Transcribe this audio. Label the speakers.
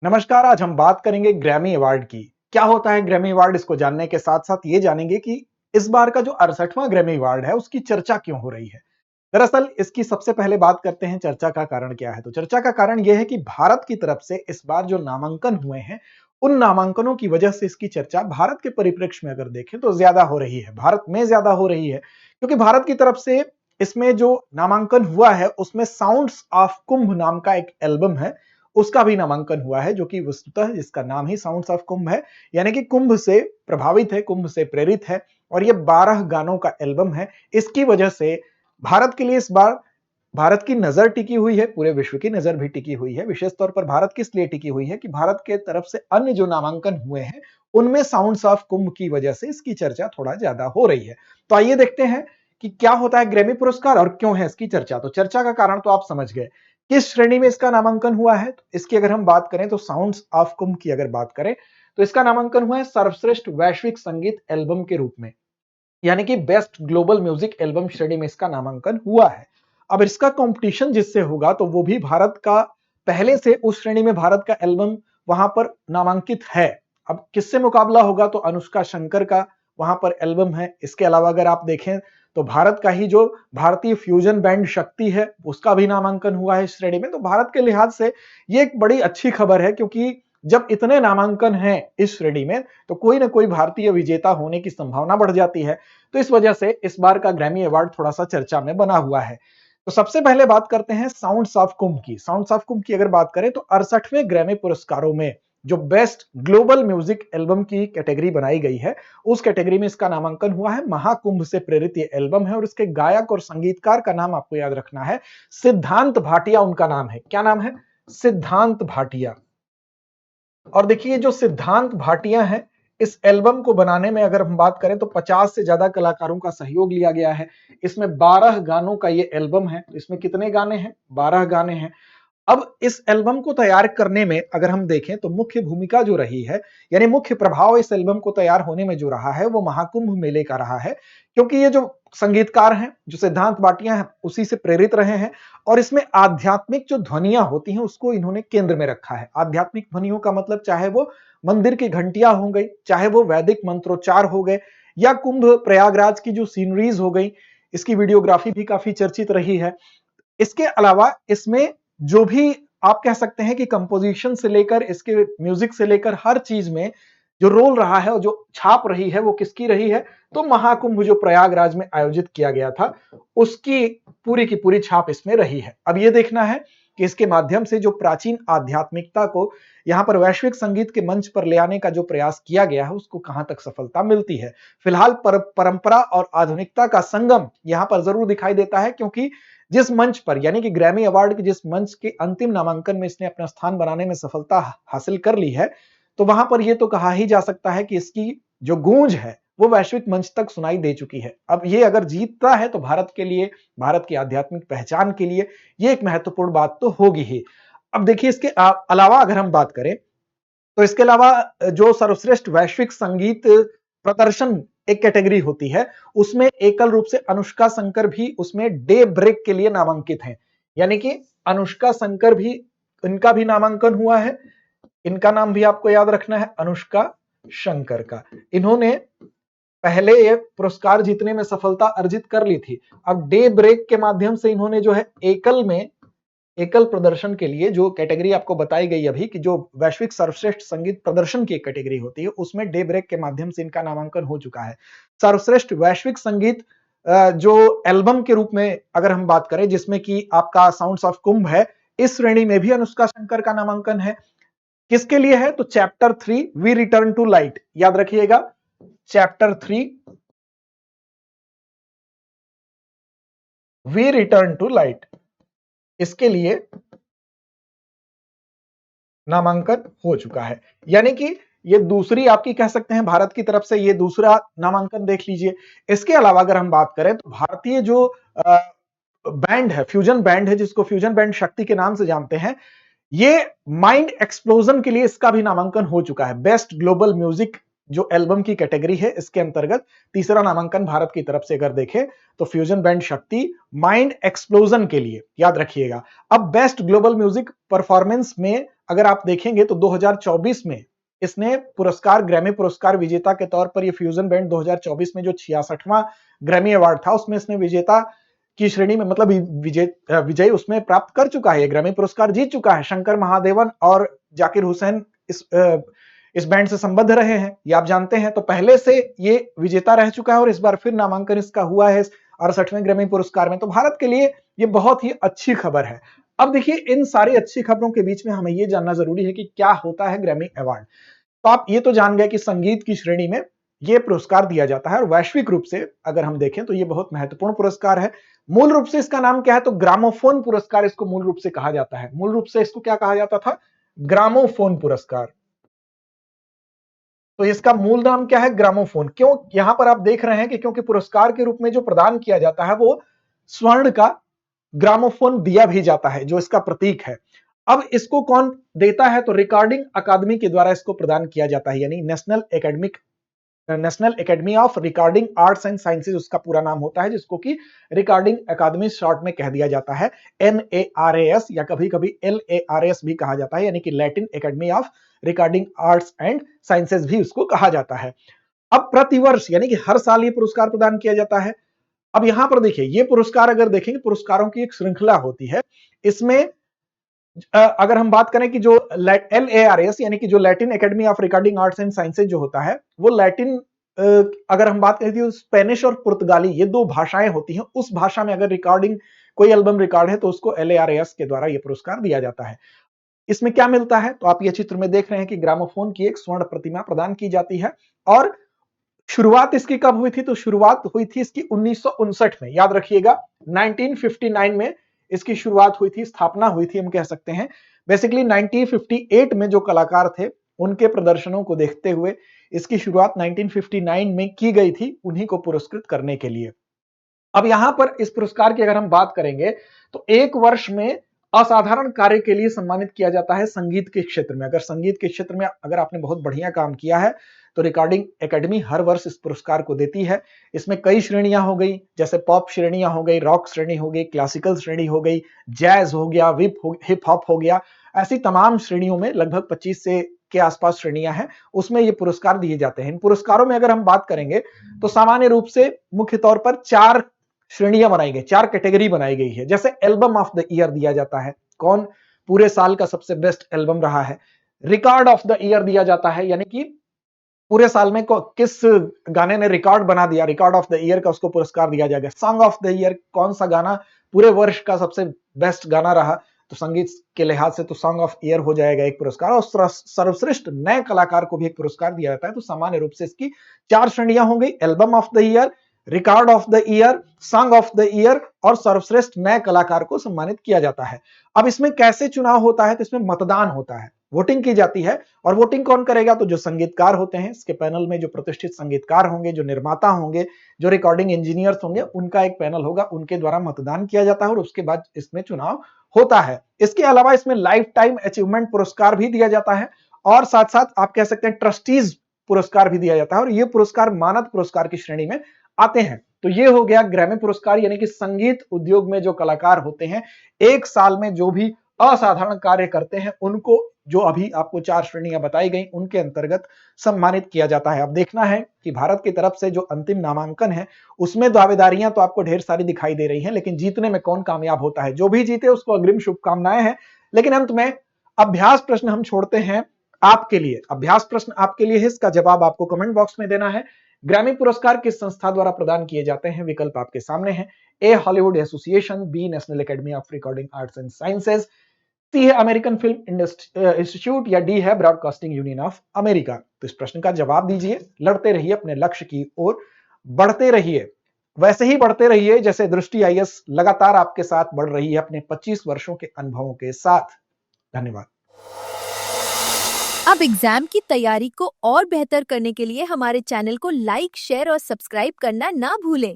Speaker 1: नमस्कार। आज हम बात करेंगे ग्रैमी अवार्ड की। क्या होता है ग्रैमी अवार्ड, इसको जानने के साथ साथ ये जानेंगे कि इस बार का जो 68वां ग्रैमी अवार्ड है उसकी चर्चा क्यों हो रही है। दरअसल इसकी सबसे पहले बात करते हैं चर्चा का कारण क्या है। तो चर्चा का कारण यह है कि भारत की तरफ से इस बार जो नामांकन हुए हैं उन नामांकनों की वजह से इसकी चर्चा भारत के परिप्रेक्ष्य में अगर देखें तो ज्यादा हो रही है, भारत में ज्यादा हो रही है, क्योंकि भारत की तरफ से इसमें जो नामांकन हुआ है उसमें साउंड्स ऑफ कुंभ नाम का एक एल्बम है, उसका भी नामांकन हुआ है, जो कि वस्तुतः इसका नाम ही साउंड्स ऑफ कुंभ है, यानी कि कुंभ से प्रभावित है, कुंभ से प्रेरित है। और ये 12 गानों का एल्बम है। इसकी वजह से भारत के लिए इस बार भारत की नजर टिकी हुई है, पूरे विश्व की नजर भी टिकी हुई है। विशेष तौर पर भारत किस लिए टिकी हुई है कि भारत के तरफ से अन्य जो नामांकन हुए हैं उनमें साउंड्स ऑफ कुंभ की वजह से इसकी चर्चा थोड़ा ज्यादा हो रही है। तो आइए देखते हैं कि क्या होता है ग्रैमी पुरस्कार और क्यों है इसकी चर्चा। तो चर्चा का कारण तो आप समझ गए, किस श्रेणी में इसका नामांकन हुआ है। तो इसकी अगर हम बात करें तो साउंड्स ऑफ कुंभ की अगर बात करें तो इसका नामांकन हुआ है सर्वश्रेष्ठ वैश्विक संगीत एल्बम के रूप में, यानी कि बेस्ट ग्लोबल म्यूजिक एल्बम श्रेणी में इसका नामांकन हुआ है। अब इसका कंपटीशन जिससे होगा तो वो भी भारत का, पहले से उस श्रेणी में भारत का एल्बम वहां पर नामांकित है। अब किससे मुकाबला होगा तो अनुष्का शंकर का वहां पर एल्बम है। इसके अलावा अगर आप देखें तो भारत का ही जो भारतीय फ्यूजन बैंड शक्ति है उसका भी नामांकन हुआ है इस श्रेणी में। तो भारत के लिहाज से ये एक बड़ी अच्छी खबर है, क्योंकि जब इतने नामांकन हैं इस श्रेणी में तो कोई ना कोई भारतीय विजेता होने की संभावना बढ़ जाती है। तो इस वजह से इस बार का ग्रैमी अवार्ड थोड़ा सा चर्चा में बना हुआ है। तो सबसे पहले बात करते हैं साउंड्स ऑफ कुंभ की। साउंड्स ऑफ कुंभ की अगर बात करें तो 68वें ग्रैमी पुरस्कारों में जो बेस्ट ग्लोबल म्यूजिक एल्बम की कैटेगरी बनाई गई है उस कैटेगरी में इसका नामांकन हुआ है। महाकुंभ से प्रेरित ये एल्बम है और इसके गायक और संगीतकार का नाम आपको याद रखना है, सिद्धांत भाटिया उनका नाम है। क्या नाम है? सिद्धांत भाटिया। और देखिए जो सिद्धांत भाटिया है, इस एल्बम को बनाने में अगर हम बात करें तो 50 से ज्यादा कलाकारों का सहयोग लिया गया है। इसमें 12 गानों का ये एल्बम है। इसमें कितने गाने हैं? 12 गाने हैं। अब इस एल्बम को तैयार करने में अगर हम देखें तो मुख्य भूमिका जो रही है, यानी मुख्य प्रभाव इस एल्बम को तैयार होने में जो रहा है वो महाकुंभ मेले का रहा है, क्योंकि ये जो संगीतकार हैं, जो सिद्धांत भाटिया हैं, उसी से प्रेरित रहे हैं। और इसमें आध्यात्मिक जो ध्वनियां होती हैं उसको इन्होंने केंद्र में रखा है। आध्यात्मिक ध्वनियों का मतलब चाहे वो मंदिर की घंटियां हो गई, चाहे वो वैदिक मंत्रोच्चार हो गए, या कुंभ प्रयागराज की जो सीनरीज हो गई, इसकी वीडियोग्राफी भी काफी चर्चित रही है। इसके अलावा इसमें जो भी आप कह सकते हैं कि कंपोजिशन से लेकर इसके म्यूजिक से लेकर हर चीज में जो रोल रहा है और जो छाप रही है वो किसकी रही है? तो महाकुंभ जो प्रयागराज में आयोजित किया गया था उसकी पूरी की पूरी छाप इसमें रही है। अब ये देखना है कि इसके माध्यम से जो प्राचीन आध्यात्मिकता को यहां पर वैश्विक संगीत के मंच पर ले आने का जो प्रयास किया गया है उसको कहां तक सफलता मिलती है। फिलहाल परंपरा और आधुनिकता का संगम यहां पर जरूर दिखाई देता है, क्योंकि जिस मंच पर, यानी कि ग्रैमी अवार्ड के जिस मंच के अंतिम नामांकन में इसने अपना स्थान बनाने में सफलता हासिल कर ली है, तो वहां पर यह तो कहा ही जा सकता है कि इसकी जो गूंज है वो वैश्विक मंच तक सुनाई दे चुकी है। अब ये अगर जीतता है तो भारत के लिए, भारत की आध्यात्मिक पहचान के लिए ये एक महत्वपूर्ण बात तो होगी ही। अब देखिए इसके अलावा अगर हम बात करें तो इसके अलावा जो सर्वश्रेष्ठ वैश्विक संगीत प्रदर्शन एक कैटेगरी होती है, उसमें एकल रूप से अनुष्का शंकर भी उसमें डे ब्रेक के लिए नामांकित हैं। यानी कि अनुष्का शंकर भी, इनका भी नामांकन हुआ है। इनका नाम भी आपको याद रखना है, अनुष्का शंकर का। इन्होंने पहले ये पुरस्कार जीतने में सफलता अर्जित कर ली थी। अब डे ब्रेक के माध्यम से इन्होंने जो है एकल प्रदर्शन के लिए जो कैटेगरी आपको बताई गई अभी कि जो वैश्विक सर्वश्रेष्ठ संगीत प्रदर्शन की एक कैटेगरी होती है उसमें डे ब्रेक के माध्यम से इनका नामांकन हो चुका है। सर्वश्रेष्ठ वैश्विक संगीत जो एल्बम के रूप में अगर हम बात करें जिसमें कि आपका साउंड्स ऑफ कुंभ है, इस श्रेणी में भी अनुष्का शंकर का नामांकन है। किसके लिए है? तो chapter 3 we return to light, याद रखिएगा, chapter 3 we return to light, इसके लिए नामांकन हो चुका है। यानी कि ये दूसरी आपकी कह सकते हैं भारत की तरफ से ये दूसरा नामांकन देख लीजिए। इसके अलावा अगर हम बात करें तो भारतीय जो बैंड है, फ्यूजन बैंड है, जिसको फ्यूजन बैंड शक्ति के नाम से जानते हैं, ये माइंड एक्सप्लोजन के लिए इसका भी नामांकन हो चुका है। बेस्ट ग्लोबल म्यूजिक जो एल्बम की कैटेगरी है इसके अंतर्गत तीसरा नामांकन भारत की तरफ से अगर देखें तो फ्यूजन बैंड शक्ति माइंड एक्सप्लोजन के लिए, याद रखिएगा। अब बेस्ट ग्लोबल म्यूजिक परफॉर्मेंस में अगर आप देखेंगे तो 2024 में इसने पुरस्कार, ग्रैमी पुरस्कार विजेता के तौर पर, ये फ्यूजन बैंड 2024 में जो 66वां ग्रैमी अवार्ड था उसमें इसने विजेता की श्रेणी में, मतलब विजय उसमें प्राप्त कर चुका है, ग्रैमी पुरस्कार जीत चुका है। शंकर महादेवन और जाकिर हुसैन इस बैंड से संबद्ध रहे हैं, ये आप जानते हैं। तो पहले से ये विजेता रह चुका है और इस बार फिर नामांकन इसका हुआ है 68वें ग्रैमी पुरस्कार में। तो भारत के लिए ये बहुत ही अच्छी खबर है। अब देखिए, इन सारी अच्छी खबरों के बीच में हमें ये जानना जरूरी है कि क्या होता है ग्रैमी अवार्ड। तो आप ये तो जान गए कि संगीत की श्रेणी में ये पुरस्कार दिया जाता है और वैश्विक रूप से अगर हम देखें तो ये बहुत महत्वपूर्ण पुरस्कार है। मूल रूप से इसका नाम क्या है, तो ग्रामोफोन पुरस्कार इसको मूल रूप से कहा जाता है। मूल रूप से इसको क्या कहा जाता था, ग्रामोफोन पुरस्कार। तो इसका मूल नाम क्या है, ग्रामोफोन। क्यों यहां पर आप देख रहे हैं कि क्योंकि पुरस्कार के रूप में जो प्रदान किया जाता है वो स्वर्ण का ग्रामोफोन दिया भी जाता है, जो इसका प्रतीक है। अब इसको कौन देता है, तो रिकॉर्डिंग अकादमी के द्वारा इसको प्रदान किया जाता है, यानी national Academy of Recording Arts and sciences उसका पूरा नाम होता है, जिसको कि रिकॉर्डिंग अकादमी शॉर्ट में कह दिया जाता है, NARAS या कभी कभी LARS भी कहा जाता है, यानी कि Latin academy of Recording Arts and sciences भी उसको कहा जाता है। अब प्रतिवर्ष यानी कि हर साल ये पुरस्कार प्रदान किया जाता है। अब यहां पर देखिए, ये पुरस्कार अगर देखेंगे, पुरस्कारों की एक श्रृंखला होती है। इसमें अगर हम बात करें कि जो LARS यानी कि जो Latin academy of Recording Arts and sciences जो होता है, वो लैटिन, अगर हम बात करें तो स्पेनिश और पुर्तगाली ये दो भाषाएं होती हैं, उस भाषा में अगर रिकॉर्डिंग कोई एल्बम रिकॉर्ड है तो उसको LARS के द्वारा ये पुरस्कार दिया जाता है। इसमें क्या मिलता है, तो आप ये चित्र में देख रहे हैं कि ग्रामोफोन की एक स्वर्ण प्रतिमा प्रदान की जाती है। और शुरुआत इसकी कब हुई थी, तो शुरुआत हुई थी इसकी 1959 में, याद रखिएगा 1959 में इसकी शुरुआत हुई थी, स्थापना हुई थी हम कह सकते हैं। बेसिकली 1958 में जो कलाकार थे उनके प्रदर्शनों को देखते हुए इसकी शुरुआत 1959 में की गई थी, उन्हीं को पुरस्कृत करने के लिए। अब यहां पर इस पुरस्कार की अगर हम बात करेंगे तो एक वर्ष में असाधारण कार्य के लिए सम्मानित किया जाता है संगीत के क्षेत्र में। अगर संगीत के क्षेत्र में अगर आपने बहुत बढ़िया काम किया है तो रिकॉर्डिंग एकेडमी हर वर्ष इस पुरस्कार को देती है। इसमें कई श्रेणियां हो गई, जैसे पॉप श्रेणियां हो गई, रॉक श्रेणी हो गई, क्लासिकल श्रेणी हो गई, जैज हो गया, हिप हॉप हो गया, ऐसी तमाम श्रेणियों में लगभग 25 से के आसपास श्रेणियां हैं, उसमें ये पुरस्कार दिए जाते हैं। इन पुरस्कारों में अगर हम बात करेंगे तो सामान्य रूप से मुख्य तौर पर 4 श्रेणियां बनाई गई, 4 कैटेगरी बनाई गई है। जैसे एल्बम ऑफ द ईयर दिया जाता है, कौन पूरे साल का सबसे बेस्ट एल्बम रहा है। रिकॉर्ड ऑफ द ईयर दिया जाता है, यानी कि पूरे साल में किस गाने ने रिकॉर्ड बना दिया, रिकॉर्ड ऑफ द ईयर का उसको पुरस्कार दिया जाएगा। सॉन्ग ऑफ द ईयर, कौन सा गाना पूरे वर्ष का सबसे बेस्ट गाना रहा, तो संगीत के लिहाज से तो सॉन्ग ऑफ ईयर हो जाएगा एक पुरस्कार। और सर्वश्रेष्ठ नए कलाकार को भी एक पुरस्कार दिया जाता है। तो सामान्य रूप से इसकी 4 श्रेणियां होंगी, album of the year, record of the year, song of the year और सर्वश्रेष्ठ नए कलाकार को सम्मानित किया जाता है। अब इसमें कैसे चुनाव होता है, तो इसमें मतदान होता है, वोटिंग की जाती है। और वोटिंग कौन करेगा, तो जो संगीतकार होते हैं इसके पैनल में, जो प्रतिष्ठित संगीतकार होंगे, जो निर्माता होंगे, जो रिकॉर्डिंग इंजीनियर्स होंगे, उनका एक पैनल होगा, उनके द्वारा मतदान किया जाता है और उसके बाद इसमें चुनाव होता है। इसके अलावा इसमें लाइफ टाइम अचीवमेंट पुरस्कार भी दिया जाता है और साथ साथ आप कह सकते हैं ट्रस्टीज पुरस्कार भी दिया जाता है और ये पुरस्कार मानद पुरस्कार की श्रेणी में आते हैं। तो ये हो गया ग्रैमी पुरस्कार, यानी कि संगीत उद्योग में जो कलाकार होते हैं एक साल में जो भी असाधारण कार्य करते हैं उनको, जो अभी आपको 4 श्रेणियां बताई गई, उनके अंतर्गत सम्मानित किया जाता है। अब देखना है कि भारत की तरफ से जो अंतिम नामांकन है उसमें दावेदारियां तो आपको ढेर सारी दिखाई दे रही हैं, लेकिन जीतने में कौन कामयाब होता है, जो भी जीते उसको अग्रिम शुभकामनाएं हैं। लेकिन अंत में अभ्यास प्रश्न हम छोड़ते हैं आपके लिए। अभ्यास प्रश्न आपके लिए है, इसका जवाब आपको कमेंट बॉक्स में देना है। ग्रैमी पुरस्कार किस संस्था द्वारा प्रदान किए जाते हैं, विकल्प आपके सामने हैं। A Hollywood association, B National Academy of Recording Arts and Sciences, C है अमेरिकन फिल्म इंस्टीट्यूट या डी है ब्रॉडकास्टिंग यूनियन ऑफ अमेरिका। तो इस प्रश्न का जवाब दीजिए, लड़ते रहिए अपने लक्ष्य की ओर, बढ़ते रहिए, वैसे ही बढ़ते रहिए जैसे दृष्टि IAS लगातार आपके साथ बढ़ रही है अपने 25 वर्षों के अनुभवों के साथ। धन्यवाद।
Speaker 2: अब एग्जाम की तैयारी को और बेहतर करने के लिए हमारे चैनल को लाइक, शेयर और सब्सक्राइब करना ना भूलें।